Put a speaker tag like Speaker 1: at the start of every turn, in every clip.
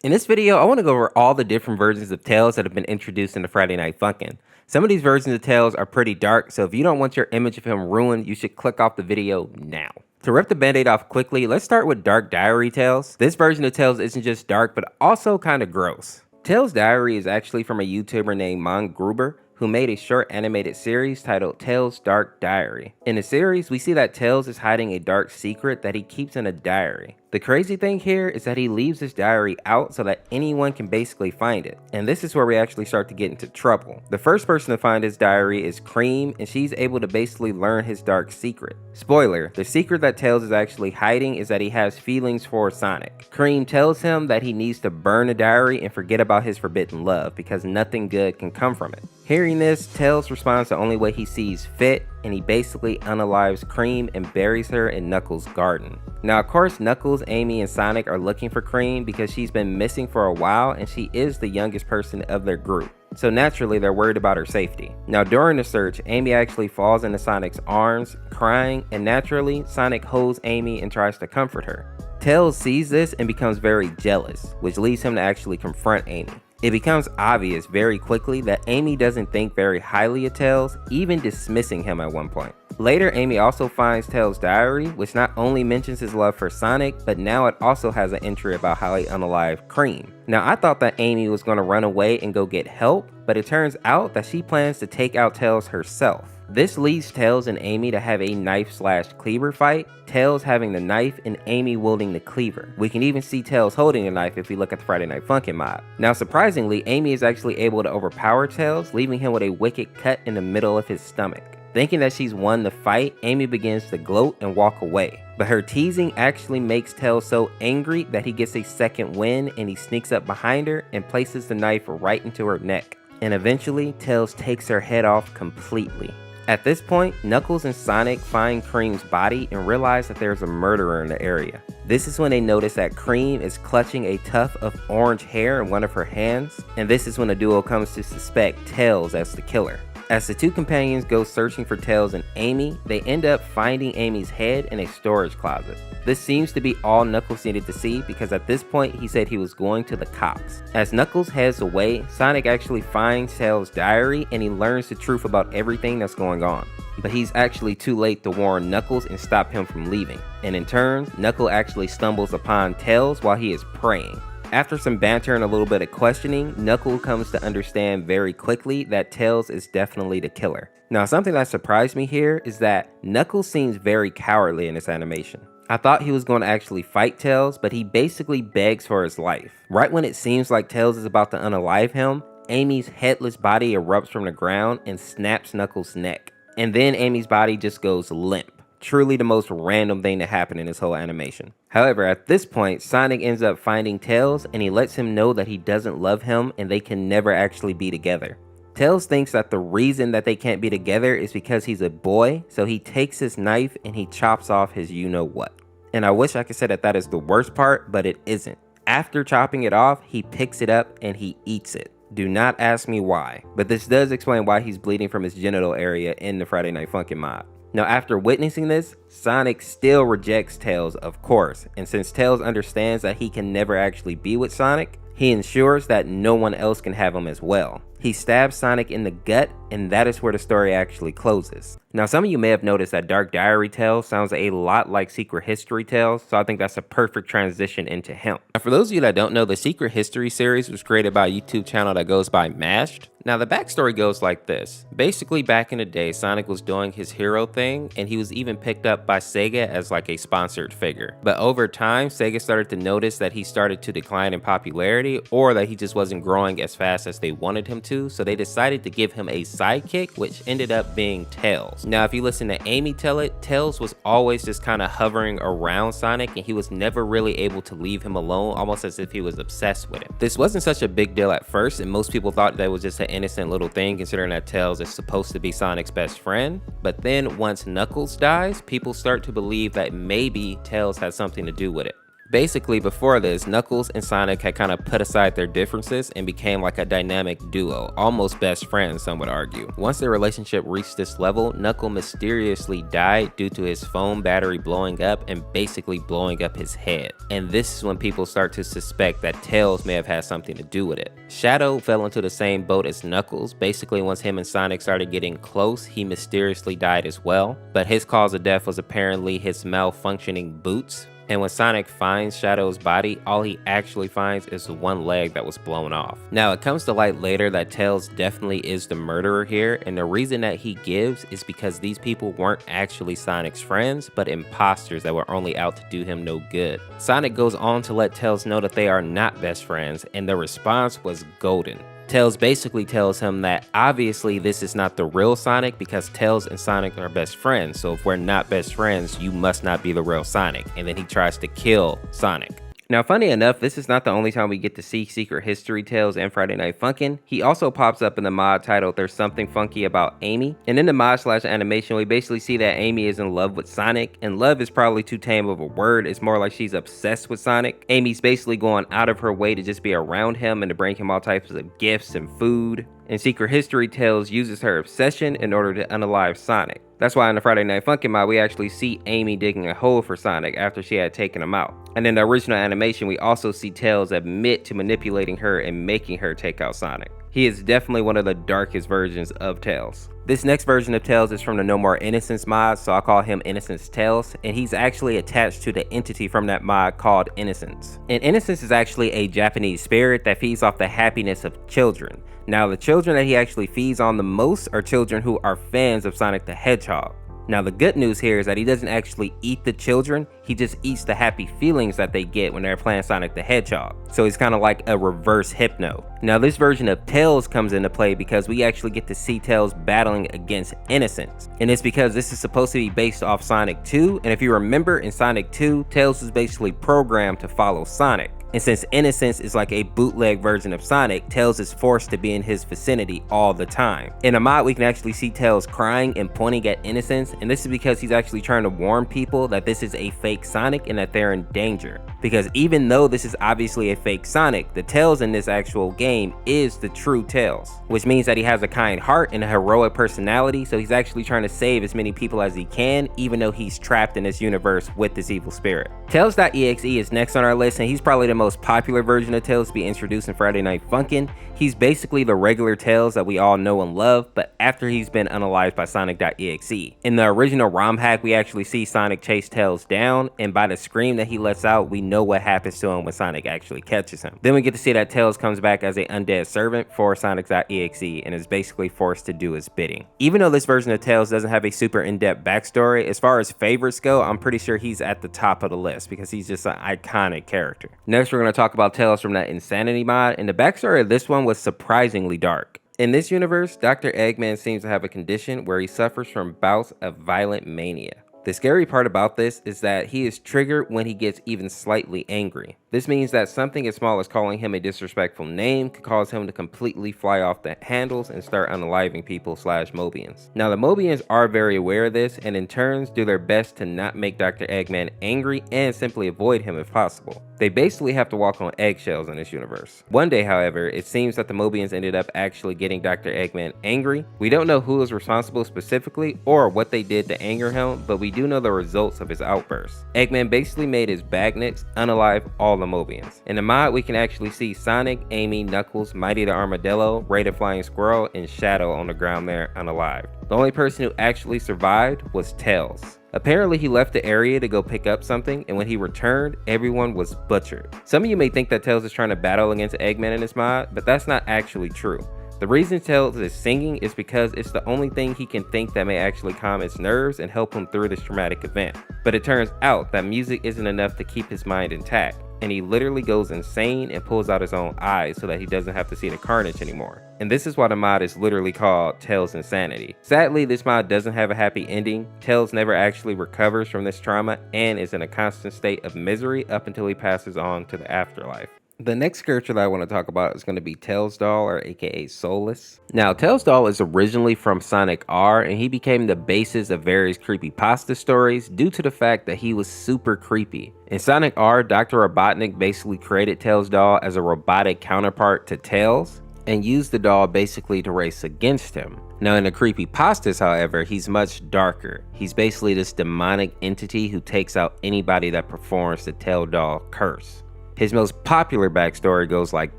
Speaker 1: In this video, I want to go over all the different versions of Tails that have been introduced in the Friday Night Funkin'. Some of these versions of Tails are pretty dark, so if you don't want your image of him ruined, you should click off the video now. To rip the band-aid off quickly, let's start with Dark Diary Tails. This version of Tails isn't just dark, but also kind of gross. Tails' Diary is actually from a YouTuber named Gruber, who made a short animated series titled Tails' Dark Diary. In the series, we see that Tails is hiding a dark secret that he keeps in a diary. The crazy thing here is that he leaves his diary out so that anyone can basically find it. And this is where we actually start to get into trouble. The first person to find his diary is Cream, and she's able to basically learn his dark secret. Spoiler, the secret that Tails is actually hiding is that he has feelings for Sonic. Cream tells him that he needs to burn the diary and forget about his forbidden love because nothing good can come from it. Hearing this, Tails responds the only way he sees fit, and he basically unalives Cream and buries her in Knuckles' garden. Now of course, Knuckles, Amy, and Sonic are looking for Cream because she's been missing for a while and she is the youngest person of their group. So naturally, they're worried about her safety. Now during the search, Amy actually falls into Sonic's arms, crying, and naturally, Sonic holds Amy and tries to comfort her. Tails sees this and becomes very jealous, which leads him to actually confront Amy. It becomes obvious very quickly that Amy doesn't think very highly of Tails, even dismissing him at one point. Later, Amy also finds Tails' diary, which not only mentions his love for Sonic, but now it also has an entry about how he unalived Cream. Now, I thought that Amy was going to run away and go get help, but it turns out that she plans to take out Tails herself. This leads Tails and Amy to have a knife/cleaver fight, Tails having the knife and Amy wielding the cleaver. We can even see Tails holding the knife if we look at the Friday Night Funkin' mod. Now surprisingly, Amy is actually able to overpower Tails, leaving him with a wicked cut in the middle of his stomach. Thinking that she's won the fight, Amy begins to gloat and walk away. But her teasing actually makes Tails so angry that he gets a second win and he sneaks up behind her and places the knife right into her neck. And eventually, Tails takes her head off completely. At this point, Knuckles and Sonic find Cream's body and realize that there's a murderer in the area. This is when they notice that Cream is clutching a tuft of orange hair in one of her hands, and this is when the duo comes to suspect Tails as the killer. As the two companions go searching for Tails and Amy, they end up finding Amy's head in a storage closet. This seems to be all Knuckles needed to see because at this point he said he was going to the cops. As Knuckles heads away, Sonic actually finds Tails' diary and he learns the truth about everything that's going on. But he's actually too late to warn Knuckles and stop him from leaving. And in turn, Knuckles actually stumbles upon Tails while he is praying. After some banter and a little bit of questioning, Knuckles comes to understand very quickly that Tails is definitely the killer. Now, something that surprised me here is that Knuckles seems very cowardly in this animation. I thought he was going to actually fight Tails, but he basically begs for his life. Right when it seems like Tails is about to unalive him, Amy's headless body erupts from the ground and snaps Knuckles' neck. And then Amy's body just goes limp. Truly the most random thing to happen in this whole animation. However, at this point, Sonic ends up finding Tails and he lets him know that he doesn't love him and they can never actually be together. Tails thinks that the reason that they can't be together is because he's a boy, so he takes his knife and he chops off his you-know-what. And I wish I could say that that is the worst part, but it isn't. After chopping it off, he picks it up and he eats it. Do not ask me why, but this does explain why he's bleeding from his genital area in the Friday Night Funkin' mod. Now after witnessing this, Sonic still rejects Tails, of course, and since Tails understands that he can never actually be with Sonic, he ensures that no one else can have him as well. He stabs Sonic in the gut, and that is where the story actually closes. Now some of you may have noticed that Dark Diary Tails sounds a lot like Secret History Tails, so I think that's a perfect transition into him. Now for those of you that don't know, the Secret History series was created by a YouTube channel that goes by Mashed. Now the backstory goes like this. Basically back in the day, Sonic was doing his hero thing and he was even picked up by Sega as like a sponsored figure. But over time, Sega started to notice that he started to decline in popularity or that he just wasn't growing as fast as they wanted him to, so they decided to give him a sidekick, which ended up being Tails. Now if you listen to Amy tell it, Tails was always just kind of hovering around Sonic and he was never really able to leave him alone, almost as if he was obsessed with him. This wasn't such a big deal at first and most people thought that was just an innocent little thing considering that Tails is supposed to be Sonic's best friend. But then once Knuckles dies, people start to believe that maybe Tails has something to do with it. Basically, before this, Knuckles and Sonic had kind of put aside their differences and became like a dynamic duo, almost best friends, some would argue. Once their relationship reached this level, Knuckles mysteriously died due to his phone battery blowing up and basically blowing up his head. And this is when people start to suspect that Tails may have had something to do with it. Shadow fell into the same boat as Knuckles. Basically, once him and Sonic started getting close, he mysteriously died as well. But his cause of death was apparently his malfunctioning boots. And when Sonic finds Shadow's body, all he actually finds is one leg that was blown off. Now, it comes to light later that Tails definitely is the murderer here, and the reason that he gives is because these people weren't actually Sonic's friends, but imposters that were only out to do him no good. Sonic goes on to let Tails know that they are not best friends, and the response was golden. Tails basically tells him that obviously this is not the real Sonic because Tails and Sonic are best friends, so if we're not best friends, you must not be the real Sonic, and then he tries to kill Sonic. Now, funny enough, this is not the only time we get to see Secret History Tails and Friday Night Funkin'. He also pops up in the mod titled There's Something Funky About Amy. And in the mod/animation, we basically see that Amy is in love with Sonic. And love is probably too tame of a word. It's more like she's obsessed with Sonic. Amy's basically going out of her way to just be around him and to bring him all types of gifts and food. And Secret History Tails uses her obsession in order to unalive Sonic. That's why in the Friday Night Funkin' mod, we actually see Amy digging a hole for Sonic after she had taken him out. And in the original animation, we also see Tails admit to manipulating her and making her take out Sonic. He is definitely one of the darkest versions of Tails. This next version of Tails is from the No More Innocence mod, so I'll call him Innocence Tails, and he's actually attached to the entity from that mod called Innocence. And Innocence is actually a Japanese spirit that feeds off the happiness of children. Now, the children that he actually feeds on the most are children who are fans of Sonic the Hedgehog. Now, the good news here is that he doesn't actually eat the children, he just eats the happy feelings that they get when they're playing Sonic the Hedgehog. So he's kind of like a reverse hypno. Now, this version of Tails comes into play because we actually get to see Tails battling against Innocence. And it's because this is supposed to be based off Sonic 2, and if you remember in Sonic 2, Tails was basically programmed to follow Sonic. And since Innocence is like a bootleg version of Sonic, Tails is forced to be in his vicinity all the time. In a mod, we can actually see Tails crying and pointing at Innocence, and this is because he's actually trying to warn people that this is a fake Sonic and that they're in danger. Because even though this is obviously a fake Sonic, the Tails in this actual game is the true Tails, which means that he has a kind heart and a heroic personality, so he's actually trying to save as many people as he can, even though he's trapped in this universe with this evil spirit. Tails.exe is next on our list, and he's probably the most popular version of Tails to be introduced in Friday Night Funkin'. He's basically the regular Tails that we all know and love, but after he's been unalived by Sonic.exe. In the original ROM hack, we actually see Sonic chase Tails down, and by the scream that he lets out, we know what happens to him when Sonic actually catches him. Then we get to see that Tails comes back as an undead servant for Sonic.exe and is basically forced to do his bidding. Even though this version of Tails doesn't have a super in-depth backstory, as far as favorites go, I'm pretty sure he's at the top of the list because he's just an iconic character. Next, we're going to talk about Tails from that Insanity mod, and the backstory of this one was surprisingly dark. In this universe, Dr. Eggman seems to have a condition where he suffers from bouts of violent mania. The scary part about this is that he is triggered when he gets even slightly angry. This means that something as small as calling him a disrespectful name could cause him to completely fly off the handles and start unaliving people / Mobians. Now, the Mobians are very aware of this and in turns do their best to not make Dr. Eggman angry and simply avoid him if possible. They basically have to walk on eggshells in this universe. One day, however, it seems that the Mobians ended up actually getting Dr. Eggman angry. We don't know who is responsible specifically or what they did to anger him, but we do know the results of his outburst. Eggman basically made his Bagnets unalive all the Mobians. In the mod, we can actually see Sonic, Amy, Knuckles, Mighty the Armadillo, Ray the Flying Squirrel, and Shadow on the ground there unalived. The only person who actually survived was Tails. Apparently, he left the area to go pick up something, and when he returned, everyone was butchered. Some of you may think that Tails is trying to battle against Eggman in this mod, but that's not actually true. The reason Tails is singing is because it's the only thing he can think that may actually calm his nerves and help him through this traumatic event. But it turns out that music isn't enough to keep his mind intact, and he literally goes insane and pulls out his own eyes so that he doesn't have to see the carnage anymore. And this is why the mod is literally called Tails Insanity. Sadly, this mod doesn't have a happy ending. Tails never actually recovers from this trauma and is in a constant state of misery up until he passes on to the afterlife. The next character that I want to talk about is going to be Tails Doll, or aka Soulless. Now, Tails Doll is originally from Sonic R, and he became the basis of various creepypasta stories due to the fact that he was super creepy. In Sonic R, Dr. Robotnik basically created Tails Doll as a robotic counterpart to Tails, and used the doll basically to race against him. Now in the creepypastas, however, he's much darker. He's basically this demonic entity who takes out anybody that performs the Tail Doll curse. His most popular backstory goes like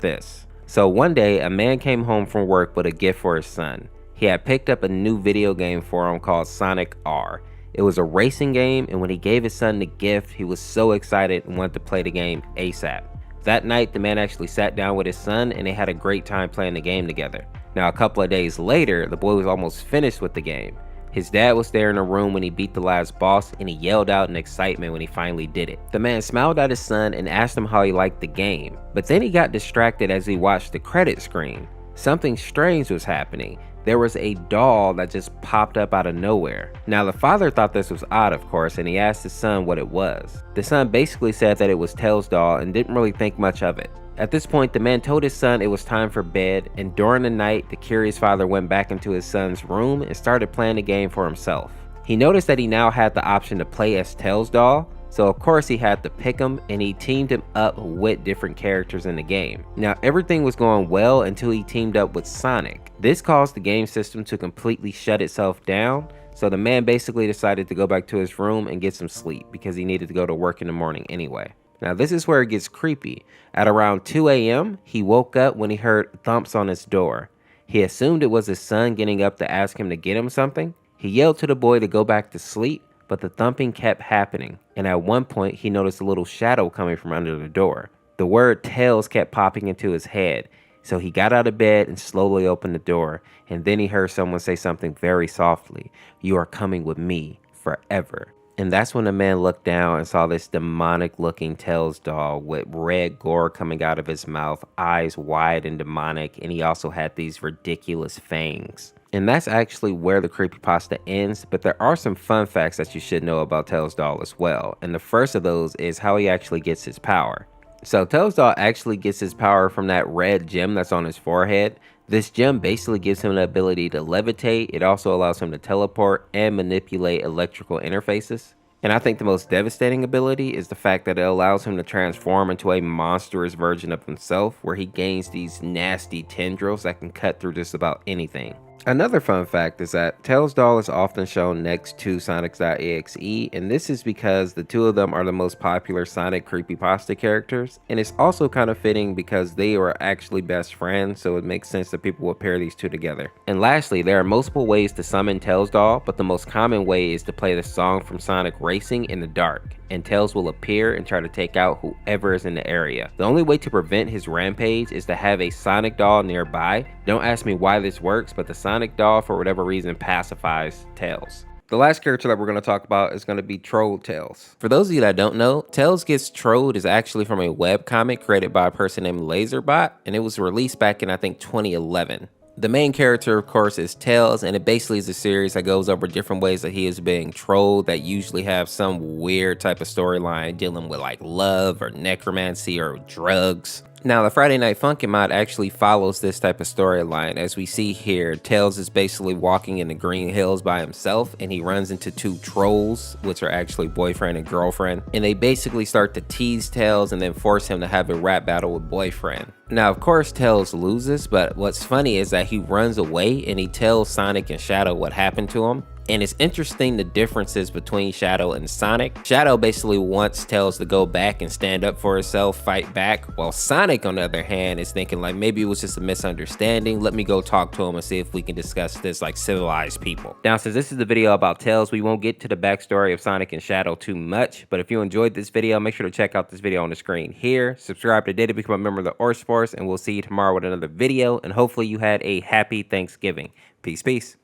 Speaker 1: this. So one day, a man came home from work with a gift for his son. He had picked up a new video game for him called Sonic R. It was a racing game, and when he gave his son the gift, he was so excited and wanted to play the game ASAP. That night, the man actually sat down with his son and they had a great time playing the game together. Now, a couple of days later, the boy was almost finished with the game. His dad was there in the room when he beat the last boss, and he yelled out in excitement when he finally did it. The man smiled at his son and asked him how he liked the game, but then he got distracted as he watched the credit screen. Something strange was happening. There was a doll that just popped up out of nowhere. Now the father thought this was odd, of course, and he asked his son what it was. The son basically said that it was Tails' doll and didn't really think much of it. At this point, the man told his son it was time for bed, and during the night, the curious father went back into his son's room and started playing the game for himself. He noticed that he now had the option to play as Tails' doll, so of course he had to pick him, and he teamed him up with different characters in the game. Now everything was going well until he teamed up with Sonic. This caused the game system to completely shut itself down, so the man basically decided to go back to his room and get some sleep because he needed to go to work in the morning anyway. Now this is where it gets creepy. At around 2 a.m., he woke up when he heard thumps on his door. He assumed it was his son getting up to ask him to get him something. He yelled to the boy to go back to sleep, but the thumping kept happening, and at one point he noticed a little shadow coming from under the door. The word Tails kept popping into his head, so he got out of bed and slowly opened the door, and then he heard someone say something very softly, "You are coming with me forever." And that's when the man looked down and saw this demonic looking Tails doll with red gore coming out of his mouth, eyes wide and demonic, and he also had these ridiculous fangs. And that's actually where the creepypasta ends, but there are some fun facts that you should know about Tails doll as well. And the first of those is how he actually gets his power. So Tails doll actually gets his power from that red gem that's on his forehead. This gem basically gives him the ability to levitate. It also allows him to teleport and manipulate electrical interfaces. And I think the most devastating ability is the fact that it allows him to transform into a monstrous version of himself, where he gains these nasty tendrils that can cut through just about anything. Another fun fact is that Tails doll is often shown next to Tails.exe, and this is because the two of them are the most popular Sonic creepypasta characters, and it's also kind of fitting because they are actually best friends, so it makes sense that people would pair these two together. And lastly, there are multiple ways to summon Tails doll, but the most common way is to play the song from Sonic Racing in the dark, and Tails will appear and try to take out whoever is in the area. The only way to prevent his rampage is to have a Sonic doll nearby. Don't ask me why this works, but the Sonic doll, for whatever reason, pacifies Tails. The last character that we're going to talk about is going to be Trolled Tails. For those of you that don't know, Tails Gets Trolled is actually from a webcomic created by a person named Laserbot, and it was released back in, I think, 2011. The main character, of course, is Tails, and it basically is a series that goes over different ways that he is being trolled that usually have some weird type of storyline dealing with like love or necromancy or drugs. Now, the Friday Night Funkin' mod actually follows this type of storyline. As we see here, Tails is basically walking in the Green Hills by himself, and he runs into two trolls, which are actually boyfriend and girlfriend. And they basically start to tease Tails and then force him to have a rap battle with boyfriend. Now, of course, Tails loses, but what's funny is that he runs away and he tells Sonic and Shadow what happened to him. And it's interesting the differences between Shadow and Sonic. Shadow basically wants Tails to go back and stand up for himself, fight back, while Sonic, on the other hand, is thinking like, maybe it was just a misunderstanding. Let me go talk to him and see if we can discuss this like civilized people. Now, since this is the video about Tails, we won't get to the backstory of Sonic and Shadow too much, but if you enjoyed this video, make sure to check out this video on the screen here. Subscribe today to become a member of the Orseofkorse, and we'll see you tomorrow with another video, and hopefully you had a happy Thanksgiving. Peace, peace.